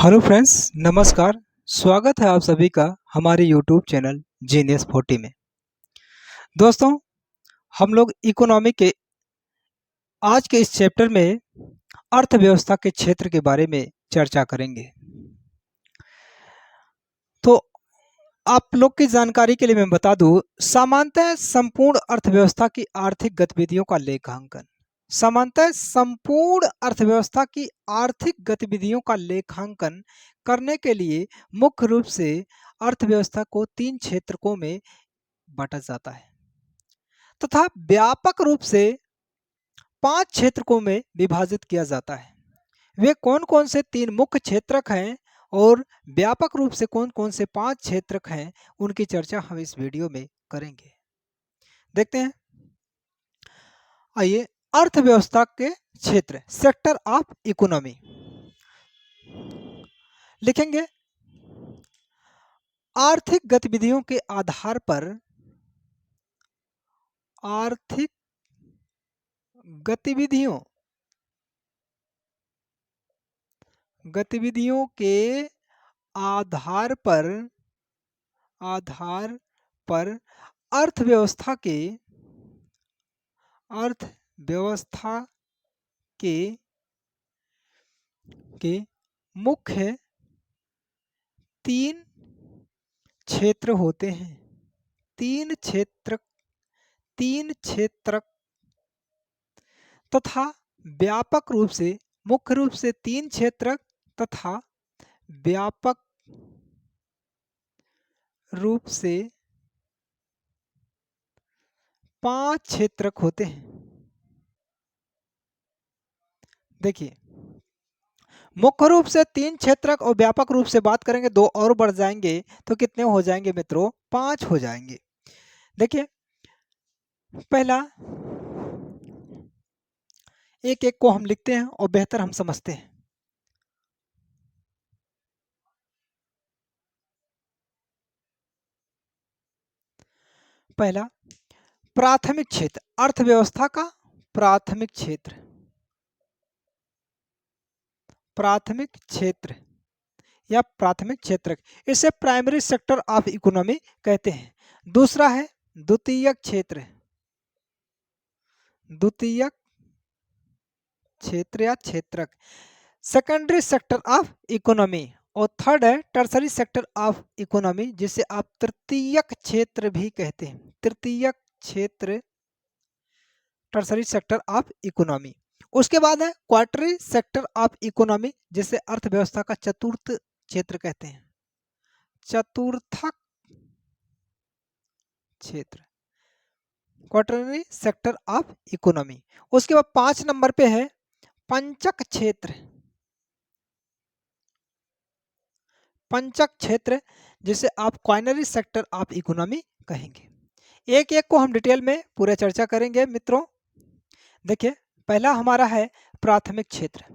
Hello friends, नमस्कार। स्वागत है आप सभी का हमारे यूट्यूब चैनल जीनियस 40 में। दोस्तों, हम लोग इकोनॉमी के आज के इस चैप्टर में अर्थव्यवस्था के क्षेत्र के बारे में चर्चा करेंगे। तो आप लोग की जानकारी के लिए मैं बता दूं, सामान्यतः संपूर्ण अर्थव्यवस्था की आर्थिक गतिविधियों का लेखांकन सामान्यतः संपूर्ण अर्थव्यवस्था की आर्थिक गतिविधियों का लेखांकन करने के लिए मुख्य रूप से अर्थव्यवस्था को 3 क्षेत्रकों में बांटा जाता है तथा व्यापक रूप से 5 क्षेत्रकों में विभाजित किया जाता है। वे कौन-कौन से 3 मुख्य क्षेत्रक हैं और व्यापक रूप से कौन-कौन से 5 क्षेत्रक हैं, उनकी चर्चा हम इस वीडियो में करेंगे। देखते हैं। आइए, अर्थव्यवस्था के क्षेत्र, सेक्टर ऑफ इकोनॉमी लिखेंगे। आर्थिक गतिविधियों के आधार पर आर्थिक गतिविधियों गतिविधियों के आधार पर अर्थव्यवस्था के मुख्य 3 क्षेत्र होते हैं। 3 क्षेत्र तथा व्यापक रूप से, मुख्य रूप से 3 क्षेत्र तथा व्यापक रूप से 5 क्षेत्रक होते हैं। देखिए, मुख्य रूप से 3 क्षेत्रक और व्यापक रूप से बात करेंगे, 2 और बढ़ जाएंगे तो कितने हो जाएंगे मित्रों? 5 हो जाएंगे। देखिए, पहला एक एक को हम लिखते हैं और बेहतर हम समझते हैं। पहला, प्राथमिक क्षेत्र, अर्थव्यवस्था का प्राथमिक क्षेत्र, या प्राथमिक क्षेत्र, इसे प्राइमरी सेक्टर ऑफ इकोनॉमी कहते हैं। दूसरा है द्वितीयक क्षेत्र, या क्षेत्रक, सेकेंडरी सेक्टर ऑफ इकोनॉमी। और थर्ड है टर्सरी सेक्टर ऑफ इकोनॉमी, जिसे आप तृतीयक क्षेत्र भी कहते हैं। तृतीयक क्षेत्र, टर्सरी सेक्टर ऑफ इकोनॉमी। उसके बाद है क्वार्टरी सेक्टर ऑफ इकोनॉमी, जिसे अर्थव्यवस्था का चतुर्थ क्षेत्र कहते हैं। चतुर्थक क्षेत्र, क्वार्टरी सेक्टर ऑफ इकोनॉमी। उसके बाद 5 नंबर पे है पंचक क्षेत्र, जिसे आप क्वाइनरी सेक्टर ऑफ इकोनॉमी कहेंगे। एक एक को हम डिटेल में पूरा चर्चा करेंगे मित्रों। देखिए, पहला हमारा है प्राथमिक क्षेत्र।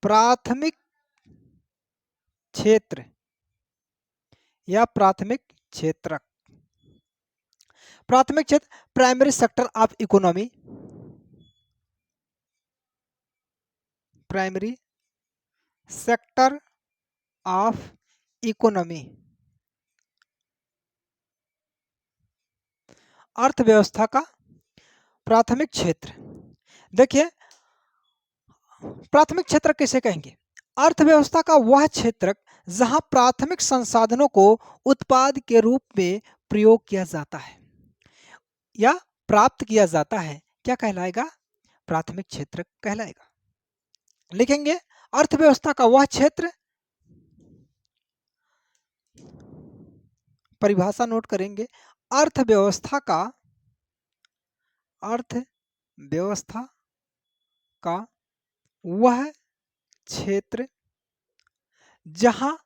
प्राथमिक क्षेत्र या प्राथमिक क्षेत्रक, प्राथमिक क्षेत्र, primary sector of economy, primary sector of economy, अर्थव्यवस्था का प्राथमिक क्षेत्र। देखिए, प्राथमिक क्षेत्र किसे कहेंगे? अर्थव्यवस्था का वह क्षेत्र जहां प्राथमिक संसाधनों को उत्पाद के रूप में प्रयोग किया जाता है या प्राप्त किया जाता है, क्या कहलाएगा? प्राथमिक क्षेत्र कहलाएगा। लिखेंगे, अर्थव्यवस्था का वह क्षेत्र, परिभाषा नोट करेंगे, अर्थव्यवस्था का वह क्षेत्र जहां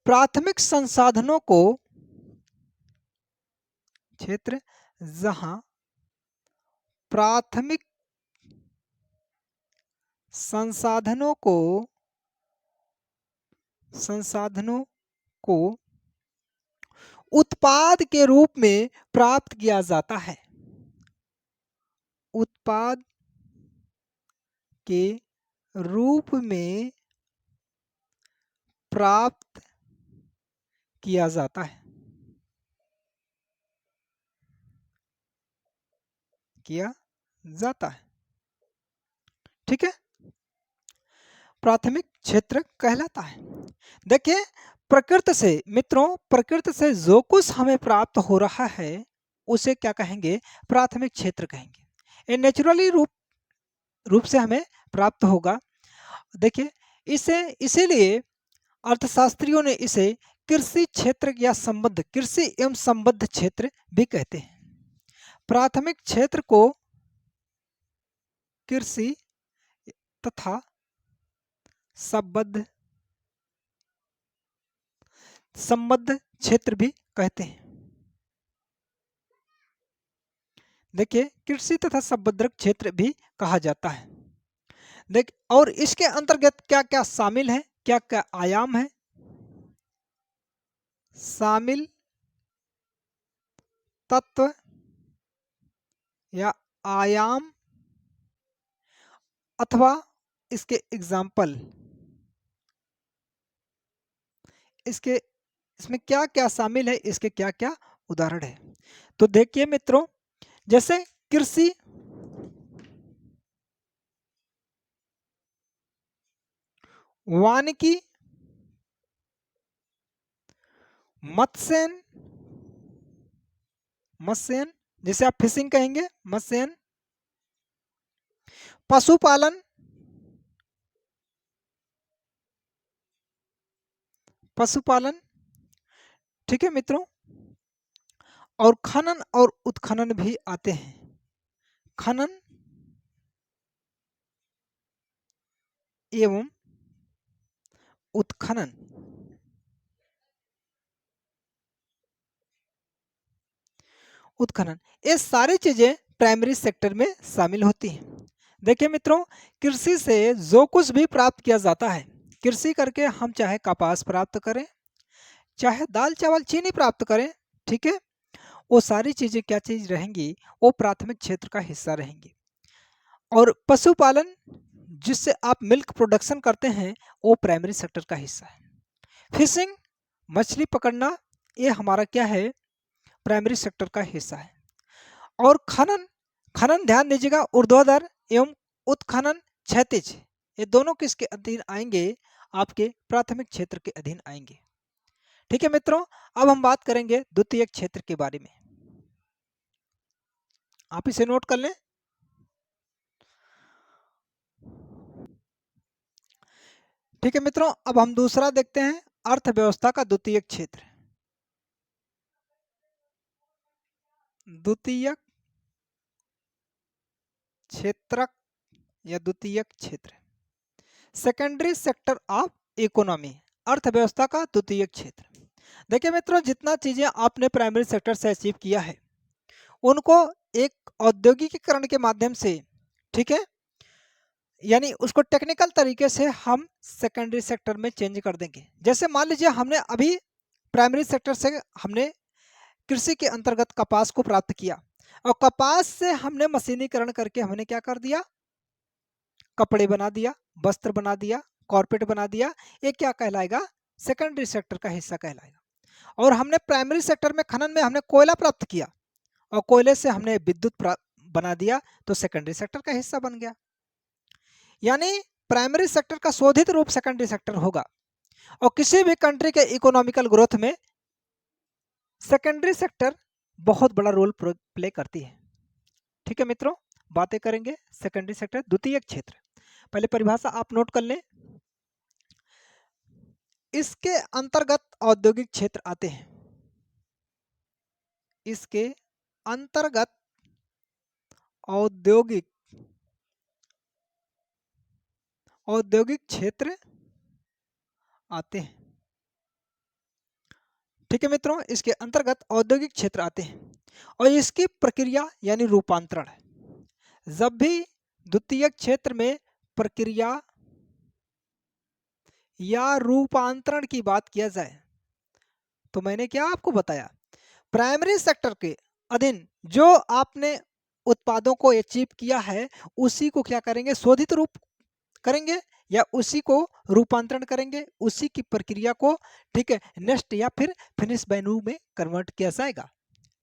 प्राथमिक संसाधनों को संसाधनों को उत्पाद के रूप में प्राप्त किया जाता है। उत्पाद के रूप में प्राप्त किया जाता है, किया जाता है। ठीक है, प्राथमिक क्षेत्र कहलाता है। देखिए, प्रकृति से मित्रों, प्रकृति से जो कुछ हमें प्राप्त हो रहा है उसे क्या कहेंगे? प्राथमिक क्षेत्र कहेंगे। ये नेचुरली रूप से हमें प्राप्त होगा। देखिए, इसे इसीलिए अर्थशास्त्रियों ने इसे कृषि क्षेत्र या संबद्ध, कृषि एवं संबद्ध क्षेत्र भी कहते हैं। प्राथमिक क्षेत्र को कृषि तथा संबद्ध क्षेत्र भी कहते हैं। देखिए, कृषि तथा संबद्ध क्षेत्र भी कहा जाता है। देख, और इसके अंतर्गत क्या क्या शामिल है, क्या क्या आयाम है? शामिल तत्व या आयाम अथवा इसके एग्जाम्पल, इसमें क्या क्या शामिल है, इसके क्या क्या उदाहरण है? तो देखिए मित्रों, जैसे कृषि, वानिकी, मत्स्यन, मत्स्यन जैसे आप फिशिंग कहेंगे, मत्स्यन, पशुपालन, पशुपालन। ठीक है मित्रों, और खनन और उत्खनन भी आते हैं। खनन एवं उत्खनन, उत्खनन, ये सारी चीजें प्राइमरी सेक्टर में शामिल होती हैं। देखिए मित्रों, कृषि से जो कुछ भी प्राप्त किया जाता है, कृषि करके हम चाहे कपास प्राप्त करें, चाहे दाल चावल चीनी प्राप्त करें, ठीक है, वो सारी चीजें क्या चीज रहेंगी? वो प्राथमिक क्षेत्र का हिस्सा रहेंगी। और पशुपालन, जिससे आप मिल्क प्रोडक्शन करते हैं, वो प्राइमरी सेक्टर का हिस्सा है। फिशिंग, मछली पकड़ना, ये हमारा क्या है? प्राइमरी सेक्टर का हिस्सा है। और खनन, खनन ध्यान दीजिएगा, ऊर्ध्वाधर एवं उत्खनन क्षैतिज, ये दोनों किसके अधीन आएंगे? आपके प्राथमिक क्षेत्र के अधीन आएंगे। ठीक है मित्रों, अब हम बात करेंगे द्वितीय क्षेत्र के बारे में। आप इसे नोट कर लें। ठीक है मित्रों, अब हम दूसरा देखते हैं, अर्थव्यवस्था का द्वितीय क्षेत्र। द्वितीय क्षेत्र या द्वितीय क्षेत्र, सेकेंडरी सेक्टर ऑफ इकोनॉमी, अर्थव्यवस्था का द्वितीय क्षेत्र। देखिए मित्रों, जितना चीजें आपने प्राइमरी सेक्टर से अचीव किया है, उनको एक औद्योगिकीकरण के माध्यम से, ठीक है, यानी उसको टेक्निकल तरीके से हम सेकेंडरी सेक्टर में चेंज कर देंगे। जैसे मान लीजिए हमने अभी प्राइमरी सेक्टर से हमने कृषि के अंतर्गत कपास को प्राप्त किया, और कपास से हमने मशीनीकरण करके हमने क्या कर दिया? कपड़े बना दिया, वस्त्र बना दिया, कॉर्पेट बना दिया। ये क्या कहलाएगा? सेकेंडरी सेक्टर का हिस्सा कहलाएगा। और हमने प्राइमरी सेक्टर में खनन में हमने कोयला प्राप्त किया, और कोयले से हमने विद्युत बना दिया, तो सेकेंडरी सेक्टर का हिस्सा बन गया। यानी प्राइमरी सेक्टर का शोधित रूप सेकेंडरी सेक्टर होगा। और किसी भी कंट्री के इकोनॉमिकल ग्रोथ में सेकेंडरी सेक्टर बहुत बड़ा रोल प्ले करती है। ठीक है मित्रों, बातें करेंगे सेकेंडरी सेक्टर, द्वितीय क्षेत्र। पहले परिभाषा आप नोट कर लें। इसके अंतर्गत औद्योगिक क्षेत्र आते हैं, इसके अंतर्गत औद्योगिक क्षेत्र आते हैं। ठीक है मित्रों, इसके अंतर्गत औद्योगिक क्षेत्र आते हैं, और इसकी प्रक्रिया यानी रूपांतरण, जब भी द्वितीय क्षेत्र में प्रक्रिया या रूपांतरण की बात किया जाए, तो मैंने क्या आपको बताया? प्राइमरी सेक्टर के अधीन जो आपने उत्पादों को अचीव किया है, उसी को क्या करेंगे? शोधित रूप करेंगे या उसी को रूपांतरण करेंगे, उसी की प्रक्रिया को, ठीक है, नेक्स्ट या फिर फिनिश मेन्यू में कन्वर्ट किया जाएगा।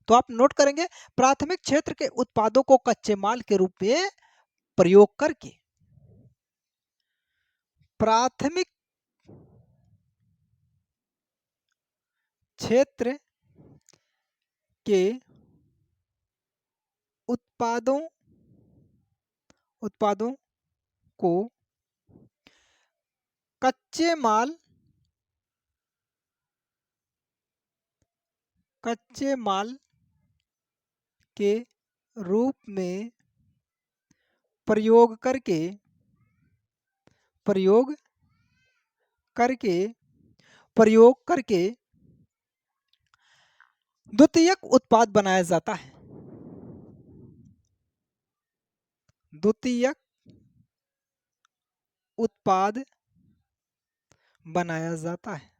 तो आप नोट करेंगे प्राथमिक क्षेत्र के उत्पादों को कच्चे माल के रूप में प्रयोग करके, प्राथमिक क्षेत्र के उत्पादों को कच्चे माल के रूप में प्रयोग करके द्वितीयक उत्पाद बनाया जाता है। द्वितीयक उत्पाद बनाया जाता है।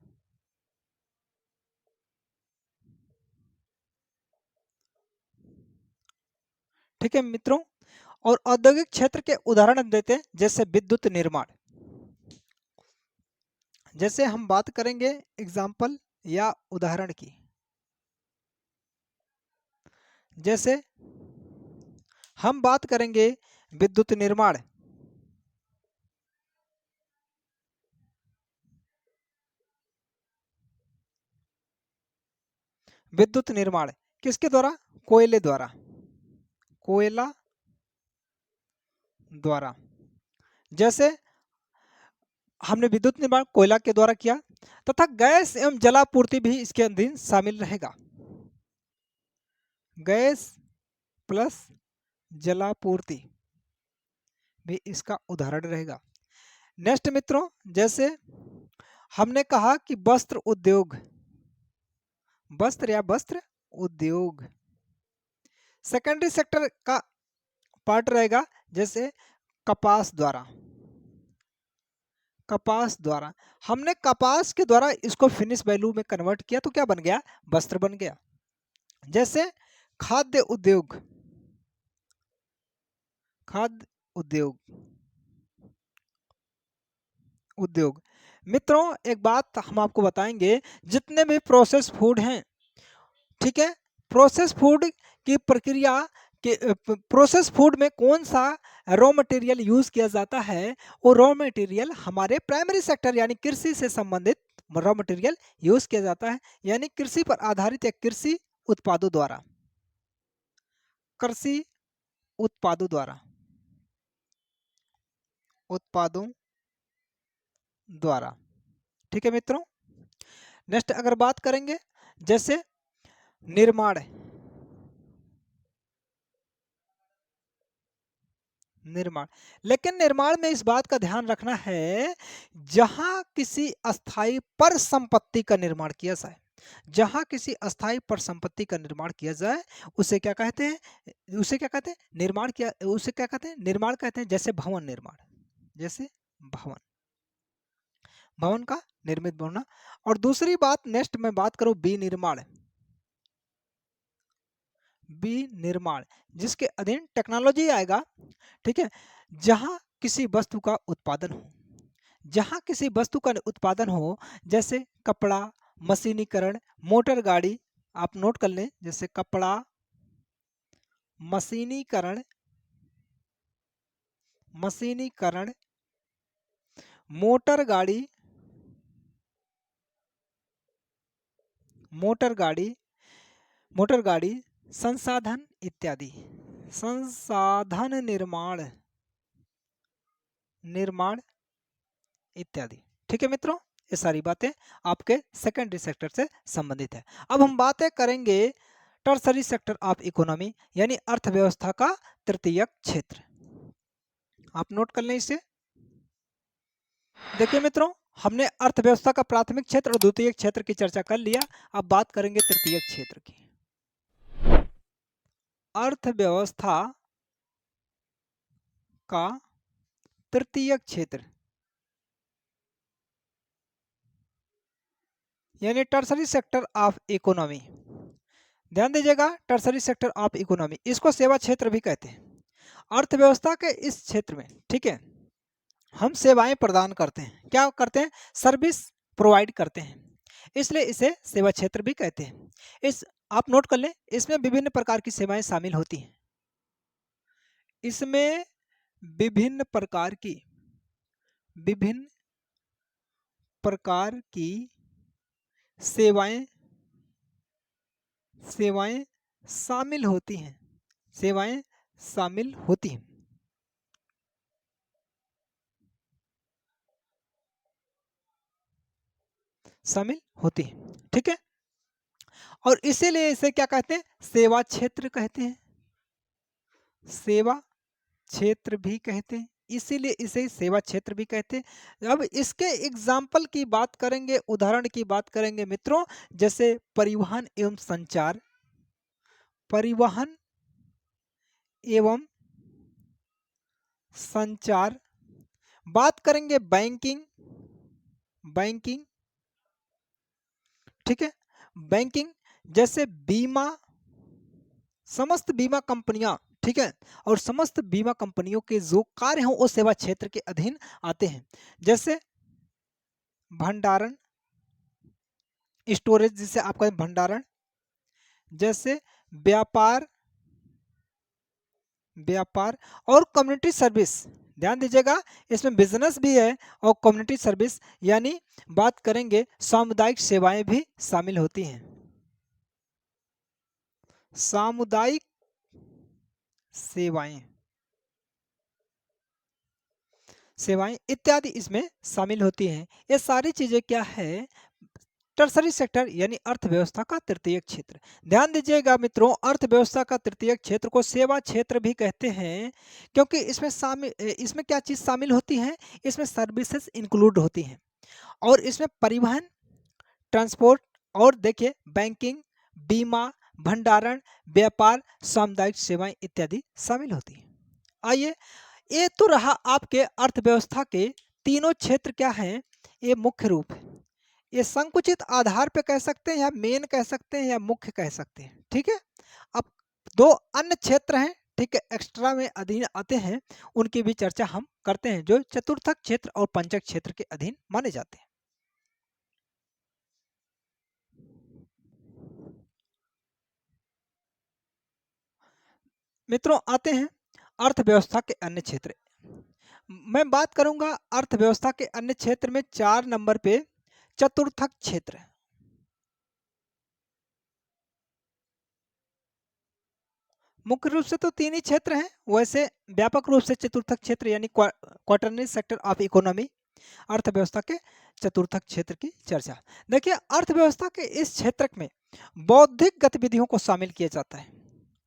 ठीक है मित्रों, और औद्योगिक क्षेत्र के उदाहरण देते हैं, जैसे विद्युत निर्माण। जैसे हम बात करेंगे एग्जाम्पल या उदाहरण की, जैसे हम बात करेंगे विद्युत निर्माण। विद्युत निर्माण किसके द्वारा? कोयले द्वारा, कोयला द्वारा। जैसे हमने विद्युत निर्माण कोयला के द्वारा किया, तथा गैस एवं जलापूर्ति भी इसके अधीन शामिल रहेगा। गैस प्लस जलापूर्ति भी इसका उदाहरण रहेगा। नेक्स्ट मित्रों, जैसे हमने कहा कि वस्त्र उद्योग, वस्त्र या वस्त्र उद्योग सेकेंडरी सेक्टर का पार्ट रहेगा। जैसे कपास द्वारा, हमने कपास के द्वारा इसको फिनिश वैल्यू में कन्वर्ट किया तो क्या बन गया? वस्त्र बन गया। जैसे खाद्य उद्योग, मित्रों एक बात हम आपको बताएंगे, जितने भी प्रोसेस फूड हैं, ठीक है, प्रोसेस फूड की प्रक्रिया के प्रोसेस फूड में कौन सा रॉ मटेरियल यूज किया जाता है? वो रॉ मटेरियल हमारे प्राइमरी सेक्टर यानी कृषि से संबंधित रॉ मटेरियल यूज किया जाता है, यानी कृषि पर आधारित या कृषि उत्पादों द्वारा। ठीक है मित्रों, नेक्स्ट अगर बात करेंगे जैसे निर्माण, लेकिन निर्माण में इस बात का ध्यान रखना है, जहां किसी अस्थाई पर संपत्ति का निर्माण किया जाए, जहां किसी अस्थाई पर संपत्ति का निर्माण किया जाए उसे क्या कहते हैं? निर्माण किया, उसे क्या कहते हैं? निर्माण कहते हैं। जैसे भवन निर्माण, जैसे भवन का निर्मित होना। और दूसरी बात नेक्स्ट मैं बात करूं विनिर्माण, जिसके अधीन टेक्नोलॉजी आएगा। ठीक है, जहां किसी वस्तु का उत्पादन हो, जैसे कपड़ा, मशीनीकरण, मोटर गाड़ी, आप नोट कर लें, जैसे कपड़ा, मशीनीकरण, मोटर गाड़ी, संसाधन इत्यादि, निर्माण इत्यादि। ठीक है मित्रों, ये सारी बातें आपके सेकेंडरी सेक्टर से संबंधित है। अब हम बातें करेंगे टर्सरी सेक्टर ऑफ इकोनॉमी, यानी अर्थव्यवस्था का तृतीयक क्षेत्र। आप नोट कर लें इसे। देखिए मित्रों, हमने अर्थव्यवस्था का प्राथमिक क्षेत्र और द्वितीयक क्षेत्र की चर्चा कर लिया। अब बात करेंगे तृतीयक क्षेत्र की। अर्थव्यवस्था का तृतीयक क्षेत्र यानी टर्सरी सेक्टर ऑफ इकोनॉमी। ध्यान दीजिएगा, टर्सरी सेक्टर ऑफ इकोनॉमी, इसको सेवा क्षेत्र भी कहते हैं। अर्थव्यवस्था के इस क्षेत्र में, ठीक है, हम सेवाएं प्रदान करते हैं। क्या करते हैं? सर्विस प्रोवाइड करते हैं, इसलिए इसे सेवा क्षेत्र भी कहते हैं। इस आप नोट कर लें, इसमें विभिन्न प्रकार की सेवाएं शामिल होती हैं। इसमें विभिन्न विभिन्न प्रकार की सेवाएं सेवाएं शामिल होती हैं। सेवाएं शामिल होती हैं। शामिल होती हैं, ठीक है। और इसीलिए इसे क्या कहते हैं? सेवा क्षेत्र कहते हैं। सेवा क्षेत्र भी कहते हैं, इसीलिए इसे सेवा क्षेत्र भी कहते हैं। अब इसके एग्जाम्पल की बात करेंगे, उदाहरण की बात करेंगे मित्रों, जैसे परिवहन एवं संचार, परिवहन एवं संचार। बात करेंगे बैंकिंग, बैंकिंग, ठीक है। बैंकिंग जैसे बीमा, समस्त बीमा कंपनियां, ठीक है। और समस्त बीमा कंपनियों के जो कार्य हैं वो सेवा क्षेत्र के अधीन आते हैं। जैसे भंडारण, स्टोरेज जिसे आप कहें भंडारण, जैसे व्यापार, व्यापार और कम्युनिटी सर्विस। ध्यान दीजिएगा, इसमें बिजनेस भी है और कम्युनिटी सर्विस, यानी बात करेंगे सामुदायिक सेवाएं भी शामिल होती हैं। सामुदायिक सेवाएं, सेवाएं इत्यादि इसमें शामिल होती हैं। ये सारी चीजें क्या है? टर्सरी सेक्टर यानी अर्थव्यवस्था का तृतीयक क्षेत्र। ध्यान दीजिएगा मित्रों, अर्थव्यवस्था का तृतीयक क्षेत्र को सेवा क्षेत्र भी कहते हैं, क्योंकि इसमें क्या चीज शामिल होती है? इसमें सर्विसेज इंक्लूड होती हैं, और इसमें परिवहन, ट्रांसपोर्ट, और देखिए बैंकिंग, बीमा, भंडारण, व्यापार, सामुदायिक सेवाएं इत्यादि शामिल होती हैं। आइए, ये तो रहा आपके अर्थव्यवस्था के तीनों क्षेत्र क्या हैं, ये मुख्य रूप है। ये संकुचित आधार पे कह सकते हैं, या मेन कह सकते हैं, या मुख्य कह सकते हैं, ठीक है। अब दो अन्य क्षेत्र हैं, ठीक है, एक्स्ट्रा में अधीन आते हैं, उनकी भी चर्चा हम करते हैं, जो चतुर्थक क्षेत्र और पंचक क्षेत्र के अधीन माने जाते हैं। मित्रों, आते हैं अर्थव्यवस्था के अन्य क्षेत्र। मैं बात करूंगा अर्थव्यवस्था के अन्य क्षेत्र में 4 नंबर पे चतुर्थक क्षेत्र। मुख्य रूप से तो 3 ही क्षेत्र हैं, वैसे व्यापक रूप से चतुर्थक क्षेत्र यानी क्वार्टरनरी सेक्टर ऑफ इकोनॉमी, अर्थव्यवस्था के चतुर्थक क्षेत्र की चर्चा। देखिए, अर्थव्यवस्था के इस क्षेत्र में बौद्धिक गतिविधियों को शामिल किया जाता है,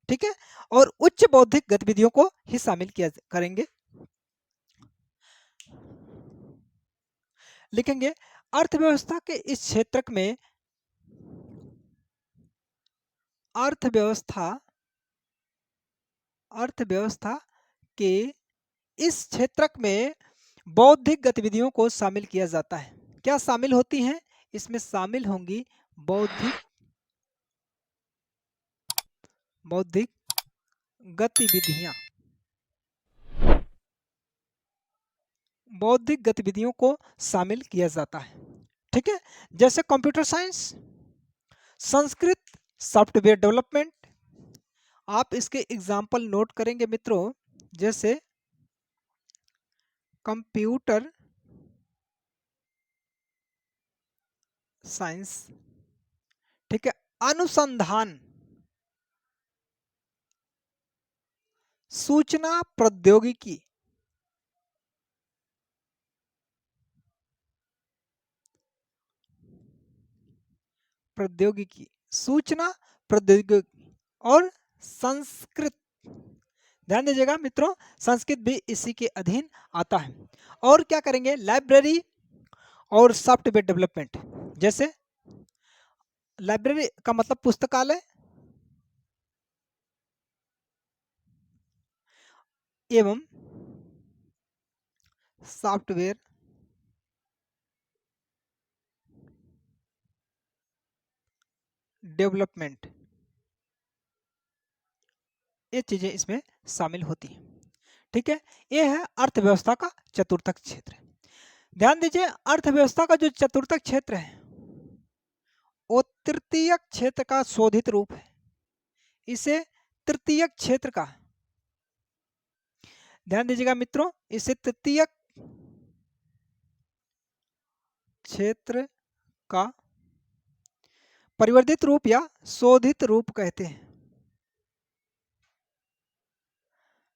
ठीक है, और उच्च बौद्धिक गतिविधियों को ही शामिल किया करेंगे, लिखेंगे। अर्थव्यवस्था के इस क्षेत्र में अर्थव्यवस्था अर्थव्यवस्था के इस क्षेत्र में बौद्धिक गतिविधियों को शामिल किया जाता है। क्या शामिल होती हैं? इसमें शामिल होंगी बौद्धिक बौद्धिक गतिविधियां, बौद्धिक गतिविधियों को शामिल किया जाता है, ठीक है। जैसे computer science, Sanskrit, software development. आप इसके एग्जाम्पल नोट करेंगे मित्रों, जैसे कंप्यूटर साइंस, ठीक है, अनुसंधान, सूचना प्रौद्योगिकी, प्रौद्योगिकी, सूचना प्रौद्योगिकी और संस्कृत। ध्यान दीजिएगा मित्रों, संस्कृत भी इसी के अधीन आता है। और क्या करेंगे? लाइब्रेरी और सॉफ्टवेयर डेवलपमेंट। जैसे लाइब्रेरी का मतलब पुस्तकालय, एवं सॉफ्टवेयर डेवलपमेंट, ये चीजें इसमें शामिल होती हैं, ठीक है, ये है अर्थव्यवस्था का चतुर्थक क्षेत्र। ध्यान दीजिए, अर्थव्यवस्था का जो चतुर्थक क्षेत्र है वो तृतीयक क्षेत्र का शोधित रूप है। इसे तृतीयक क्षेत्र का, ध्यान दीजिएगा मित्रों, इसे तृतीयक क्षेत्र का परिवर्धित रूप या शोधित रूप कहते हैं।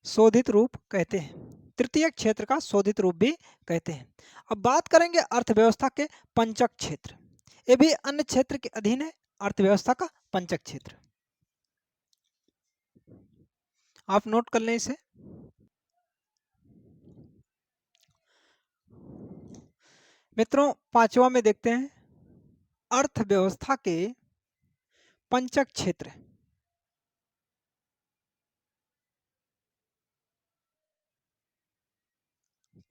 शोधित रूप कहते हैं, तृतीय क्षेत्र का शोधित रूप भी कहते हैं। अब बात करेंगे अर्थव्यवस्था के पंचक क्षेत्र। ये भी अन्य क्षेत्र के अधीन है, अर्थव्यवस्था का पंचक क्षेत्र। आप नोट कर लें इसे। मित्रों, पांचवा में देखते हैं अर्थव्यवस्था के पंचक क्षेत्र।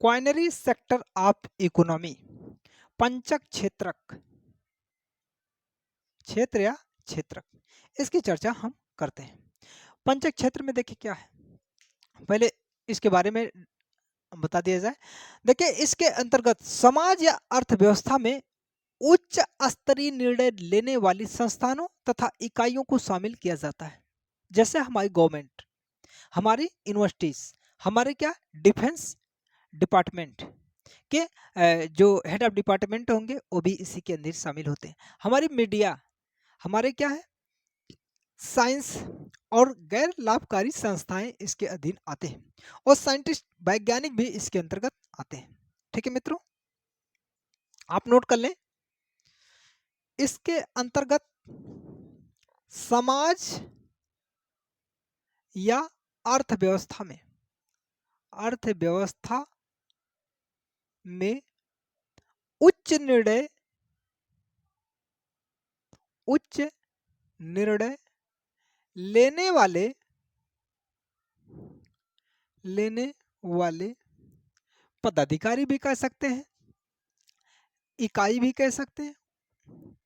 क्वाइनरी सेक्टर ऑफ इकोनॉमी, पंचक क्षेत्रक, क्षेत्र या क्षेत्रक, इसकी चर्चा हम करते हैं। पंचक क्षेत्र में देखिए क्या है, पहले इसके बारे में बता दिया जाए। देखिए, इसके अंतर्गत समाज या अर्थव्यवस्था में उच्च स्तरीय निर्णय लेने वाली संस्थानों तथा इकाइयों को शामिल किया जाता है। जैसे हमारी गवर्नमेंट, हमारी यूनिवर्सिटीज, हमारे क्या डिफेंस डिपार्टमेंट के जो हेड ऑफ डिपार्टमेंट होंगे वो भी इसी के अंदर शामिल होते हैं। हमारी मीडिया, हमारे क्या है साइंस और गैर लाभकारी संस्थाएं इसके अधीन आते हैं, और साइंटिस्ट वैज्ञानिक भी इसके अंतर्गत आते हैं। ठीक है मित्रों, आप नोट कर लें। इसके अंतर्गत समाज या अर्थव्यवस्था में, अर्थव्यवस्था में उच्च निर्णय लेने वाले पदाधिकारी भी कह सकते हैं, इकाई भी कह सकते हैं,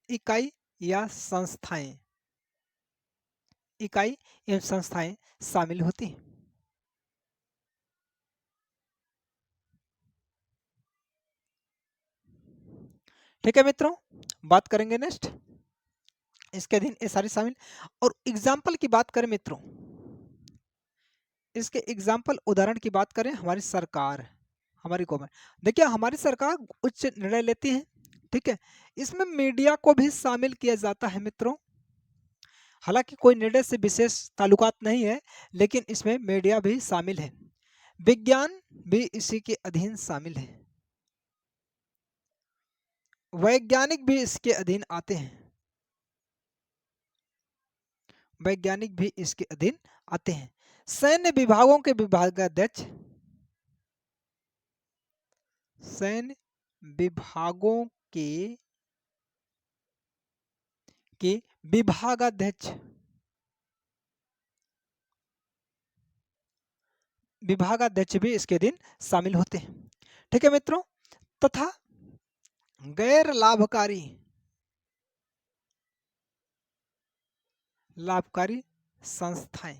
इकाई या संस्थाएं, इकाई एवं संस्थाएं शामिल होती हैं। ठीक है मित्रों, बात करेंगे नेक्स्ट, इसके अधीन ये सारी शामिल। और एग्जाम्पल की बात करें मित्रों, इसके एग्जाम्पल उदाहरण की बात करें, हमारी सरकार, हमारी गवर्नमेंट, देखिए हमारी सरकार उच्च निर्णय लेती है। ठीक है, इसमें मीडिया को भी शामिल किया जाता है मित्रों। हालांकि कोई निर्णय से विशेष ताल्लुकात नहीं है, लेकिन इसमें मीडिया भी शामिल है। विज्ञान भी इसी के अधीन शामिल है, वैज्ञानिक भी इसके अधीन आते हैं, वैज्ञानिक भी इसके अधीन आते हैं। सैन्य विभागों के विभागाध्यक्ष, सैन्य विभागों के विभागाध्यक्ष, विभागाध्यक्ष भी इसके अधीन शामिल होते हैं। ठीक है मित्रों, तथा गैर लाभकारी संस्थाएं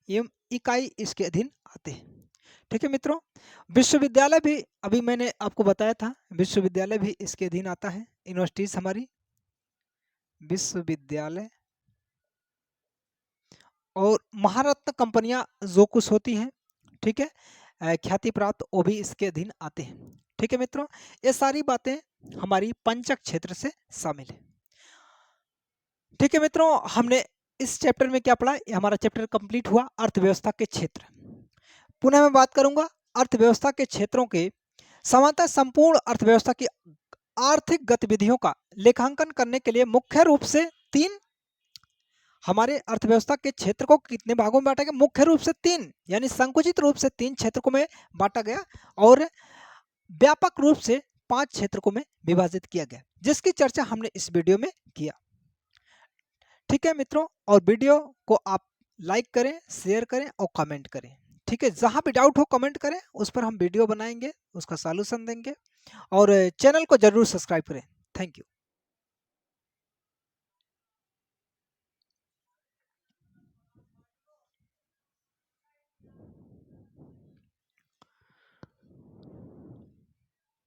एवं इकाई इसके अधीन आते हैं। ठीक है मित्रों, विश्वविद्यालय भी, अभी मैंने आपको बताया था, विश्वविद्यालय भी इसके अधीन आता है। यूनिवर्सिटीज, हमारी विश्वविद्यालय और महारत्न कंपनियां जो कुछ होती हैं, ठीक है, ख्याति प्राप्त, वो भी इसके अधीन आते हैं। ठीक है मित्रों, ये सारी बातें हमारी पंचक क्षेत्र से शामिल है। ठीक है मित्रों, हमने इस चैप्टर में क्या पढ़ा, ये हमारा चैप्टर कंप्लीट हुआ, अर्थव्यवस्था के क्षेत्र। पुनः मैं बात करूंगा अर्थव्यवस्था के क्षेत्रों के समानतः संपूर्ण अर्थव्यवस्था की आर्थिक गतिविधियों का लेखांकन करने के लिए मुख्य रूप से तीन, हमारे अर्थव्यवस्था के क्षेत्र को कितने भागों में बांटा गया, मुख्य रूप से तीन, यानी संकुचित रूप से तीन क्षेत्रों में बांटा गया और व्यापक रूप से 5 क्षेत्रों में विभाजित किया गया, जिसकी चर्चा हमने इस वीडियो में किया। ठीक है मित्रों, और वीडियो को आप लाइक करें, शेयर करें और कमेंट करें। ठीक है, जहां भी डाउट हो कमेंट करें, उस पर हम वीडियो बनाएंगे, उसका सॉल्यूशन देंगे, और चैनल को जरूर सब्सक्राइब करें। Thank you.